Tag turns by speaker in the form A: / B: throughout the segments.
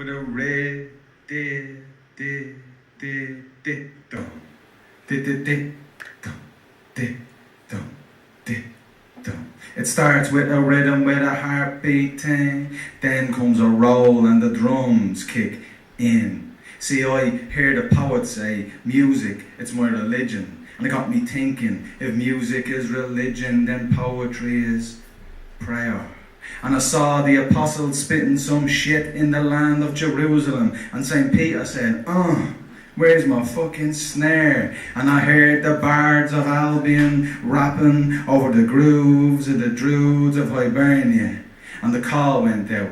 A: With a red did dum did dum did dum. It starts with a rhythm with a heartbeat ting, then comes a roll and the drums kick in. See, I hear the poet say, music, it's my religion. And it got me thinking, if music is religion, then poetry is prayer. And I saw the apostles spitting some shit in the land of Jerusalem. And St. Peter said, where's my fucking snare? And I heard the bards of Albion rapping over the grooves of the druids of Hibernia. And the call went out,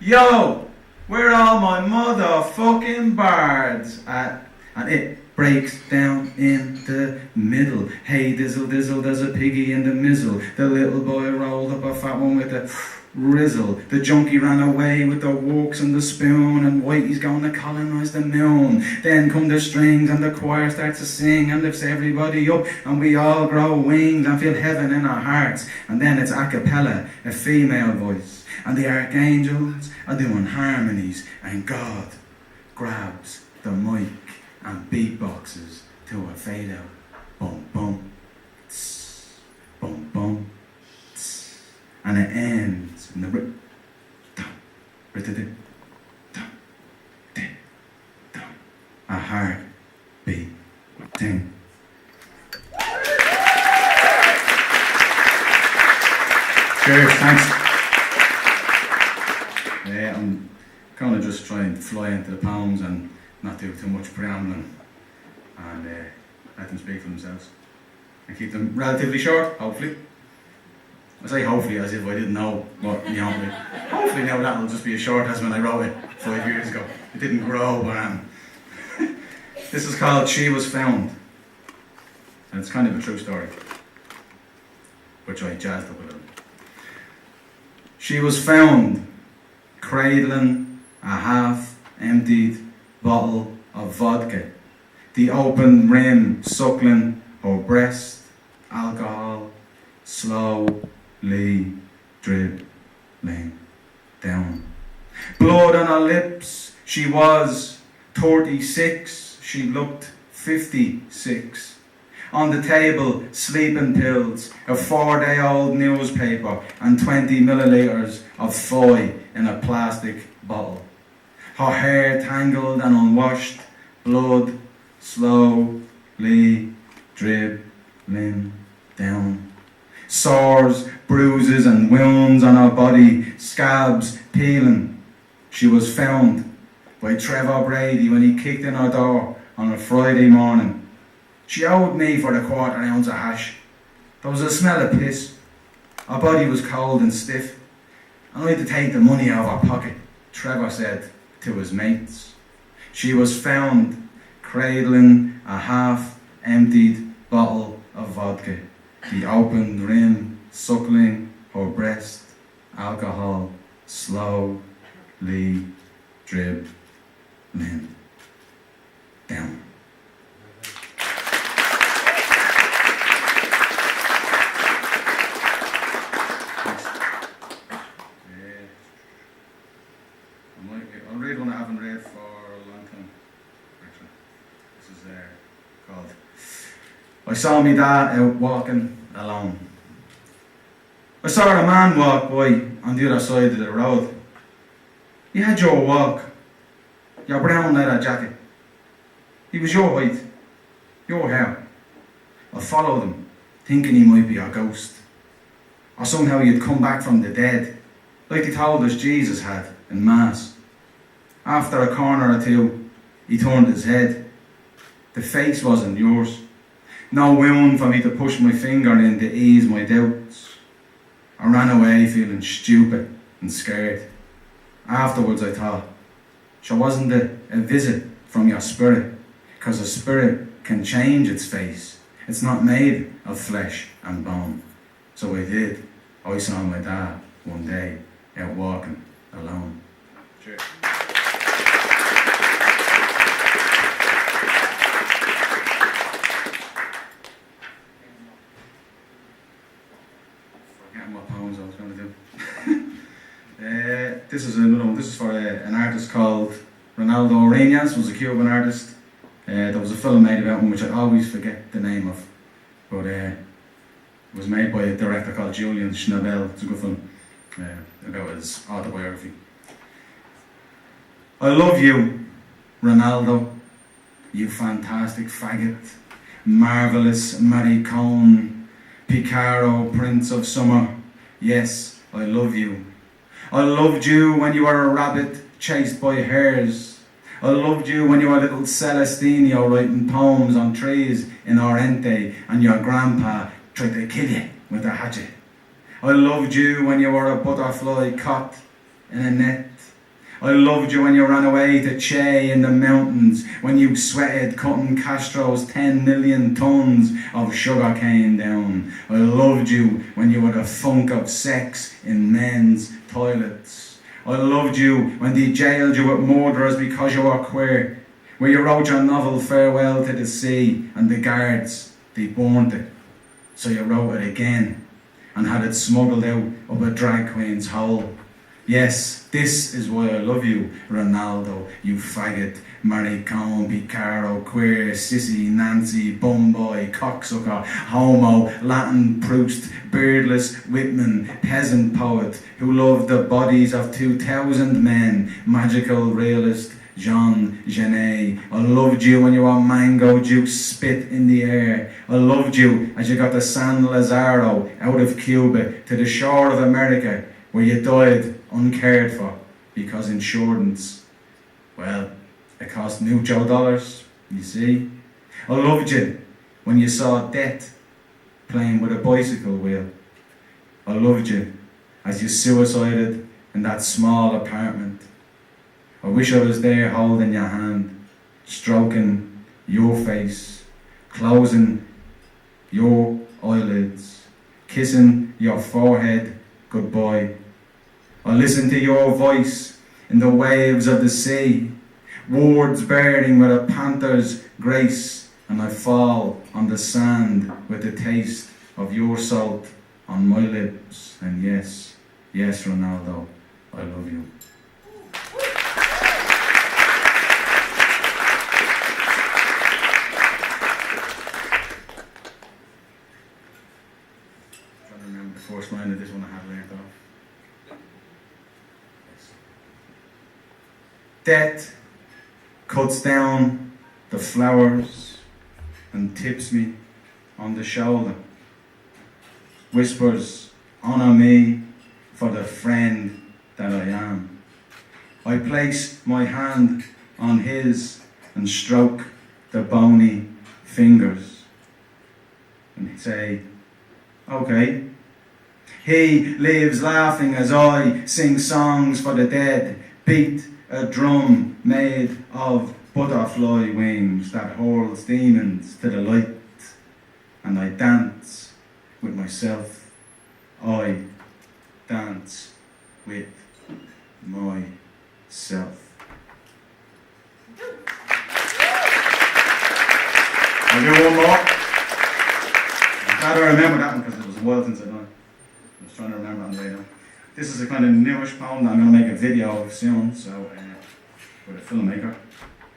A: yo, where all my motherfucking bards at? And it breaks down in the middle. Hey, dizzle, dizzle, there's a piggy in the mizzle. The little boy rolled up a fat one with a rizzle. The junkie ran away with the walks and the spoon, and Whitey's going to colonise the moon. Then come the strings and the choir starts to sing and lifts everybody up, and we all grow wings and feel heaven in our hearts. And then it's a cappella, a female voice, and the archangels are doing harmonies, and God grabs the mic and beatboxes to a fade out. Boom, boom, tss, boom, boom, tss. And it ends in the rip, dum, riddidy, dum, ding, dum. A heart beat, ding. Cheers, thanks. I'm gonna just try and fly into the poems and not do too much preambling, and let them speak for themselves and keep them relatively short, hopefully. I say hopefully as if I didn't know what hopefully now that'll just be as short as when I wrote it 5 years ago. It didn't grow, but this is called She Was Found, and it's kind of a true story, which I jazzed up a little. She was found cradling a half-emptied bottle of vodka, the open rim suckling her breast, alcohol slowly dribbling down. Blood on her lips, she was 36, she looked 56. On the table, sleeping pills, a 4-day-old newspaper, and 20 millilitres of foy in a plastic bottle. Her hair tangled and unwashed, blood slowly dribbling down. Sores, bruises and wounds on her body, scabs peeling. She was found by Trevor Brady when he kicked in her door on a Friday morning. She owed me for the 1/4 ounce of hash. There was a smell of piss. Her body was cold and stiff. I had to take the money out of her pocket, Trevor said to his mates. She was found cradling a half-emptied bottle of vodka, the opened rim suckling her breast, alcohol slowly dribbling down. I'll read one I haven't read for a long time, actually. This is called I Saw Me Dad Out Walking Alone. I saw a man walk by on the other side of the road. He had your walk, your brown leather jacket. He was your height, your hair. I followed him, thinking he might be a ghost. Or somehow he'd come back from the dead, like they told us Jesus had in Mass. After a corner or two, he turned his head. The face wasn't yours. No wound for me to push my finger in to ease my doubts. I ran away feeling stupid and scared. Afterwards I thought, sure wasn't it a visit from your spirit? Because a spirit can change its face. It's not made of flesh and bone. So I did. I saw my dad one day out walking alone. Cheers. What poems I was going to do. This is another one. This is for an artist called Ronaldo Arenas was a Cuban artist. There was a film made about him which I always forget the name of, but it was made by a director called Julian Schnabel. It's a good film about his autobiography. I love you, Ronaldo, you fantastic faggot, marvellous maricon, Picaro, Prince of Summer. Yes, I love you. I loved you when you were a rabbit chased by hares. I loved you when you were little Celestino writing poems on trees in Oriente and your grandpa tried to kill you with a hatchet. I loved you when you were a butterfly caught in a net. I loved you when you ran away to Che in the mountains, when you sweated cutting Castro's 10 million tons of sugar cane down. I loved you when you were the funk of sex in men's toilets. I loved you when they jailed you with murderers because you were queer, where you wrote your novel Farewell to the Sea and the guards, they burnt it. So you wrote it again and had it smuggled out of a drag queen's hole. Yes, this is why I love you, Ronaldo, you faggot, maricon, Picaro, queer, sissy, Nancy, bumboy, cocksucker, homo, Latin Proust, beardless Whitman, peasant poet, who loved the bodies of 2,000 men, magical realist, Jean Genet. I loved you when you were mango juice spit in the air. I loved you as you got the San Lazaro out of Cuba to the shore of America, where you died uncared for because insurance, well, it cost mucho dollars, you see. I loved you when you saw death playing with a bicycle wheel. I loved you as you suicided in that small apartment. I wish I was there holding your hand, stroking your face, closing your eyelids, kissing your forehead goodbye. I listen to your voice in the waves of the sea, words bearing with a panther's grace, and I fall on the sand with the taste of your salt on my lips. And yes, yes, Ronaldo, I love you. I'm trying to remember the first line of this one I had learned off. Death cuts down the flowers and tips me on the shoulder, whispers, honour me for the friend that I am. I place my hand on his and stroke the bony fingers and say, okay. He lives laughing as I sing songs for the dead, beat a drum made of butterfly wings that hurls demons to the light, and I dance with myself. I dance with myself. I'll do one more. I'm glad I remember that one because it was a while since I done it. I was trying to remember on the way down. This is a kind of newish poem that I'm going to make a video of soon, so with a filmmaker.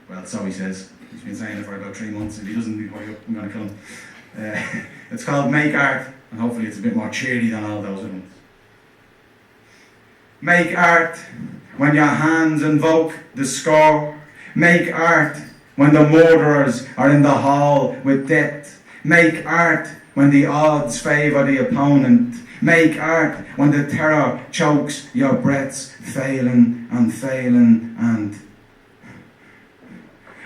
A: Well, so he says. He's been saying it for about 3 months. If he doesn't hurry up, I'm going to kill him. It's called Make Art, and hopefully it's a bit more cheery than all those other ones. Make art when your hands invoke the score. Make art when the murderers are in the hall with death. Make art when the odds favour the opponent. Make art when the terror chokes your breaths, failing and failing and.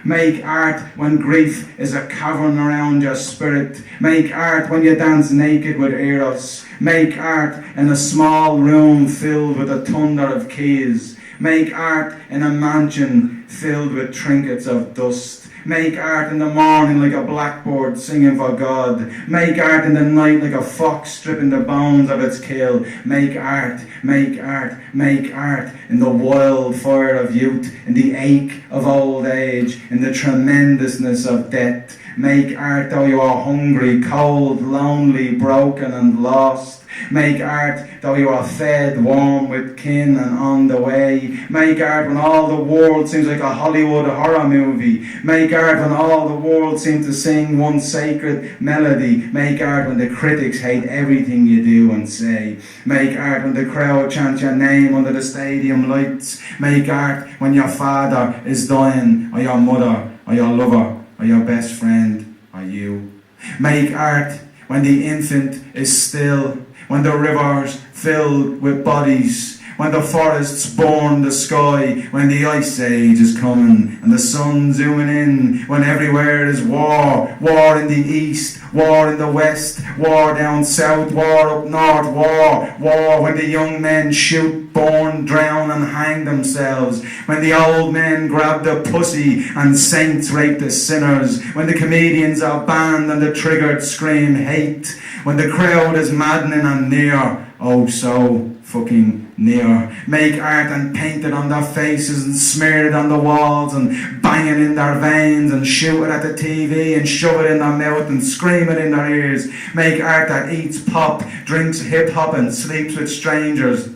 A: Make art when grief is a cavern around your spirit. Make art when you dance naked with Eros. Make art in a small room filled with a thunder of keys. Make art in a mansion filled with trinkets of dust. Make art in the morning like a blackbird singing for God. Make art in the night like a fox stripping the bones of its kill. Make art, make art, make art in the wild fire of youth, in the ache of old age, in the tremendousness of death. Make art though you are hungry, cold, lonely, broken and lost. Make art though you are fed, warm with kin and on the way. Make art when all the world seems like a Hollywood horror movie. Make art when all the world seems to sing one sacred melody. Make art when the critics hate everything you do and say. Make art when the crowd chants your name under the stadium lights. Make art when your father is dying, or your mother, or your lover, or your best friend, or you. Make art when the infant is still, when the rivers filled with bodies, when the forests burn the sky, when the ice age is coming and the sun zooming in, when everywhere is war, war in the east, war in the west, war down south, war up north, war, when the young men shoot, burn, drown and hang themselves, when the old men grab the pussy and saints rape the sinners, when the comedians are banned and the triggered scream hate, when the crowd is maddening and near, oh so fucking near. Make art and paint it on their faces and smear it on the walls and bang it in their veins and shoot it at the TV and shove it in their mouth and scream it in their ears. Make art that eats pop, drinks hip-hop and sleeps with strangers.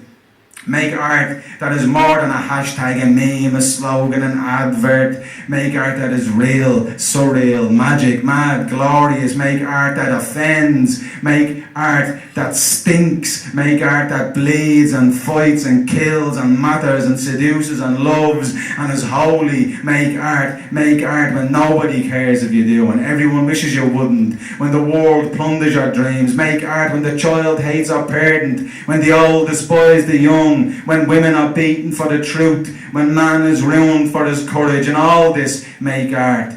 A: Make art that is more than a hashtag, a meme, a slogan, an advert. Make art that is real, surreal, magic, mad, glorious. Make art that offends. Make art that stinks. Make art that bleeds and fights and kills and matters and seduces and loves and is holy. Make art when nobody cares if you do and everyone wishes you wouldn't. When the world plunders your dreams. Make art when the child hates her parent. When the old despise the young. When women are beaten for the truth, when man is ruined for his courage, and all this, make art,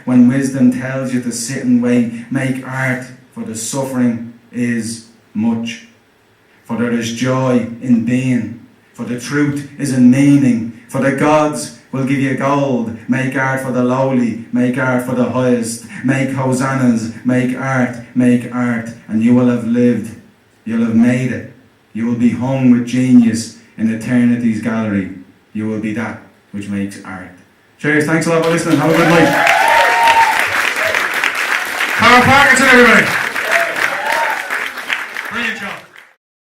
A: when wisdom tells you to sit and wait, make art, for the suffering is much, for there is joy in being, for the truth is in meaning, for the gods will give you gold. Make art for the lowly, make art for the highest, make hosannas, make art, and you will have lived, you'll have made it. You will be hung with genius in eternity's gallery. You will be that which makes art. Cheers, thanks a lot for listening. Have a good night. Karl Parkinson, everybody.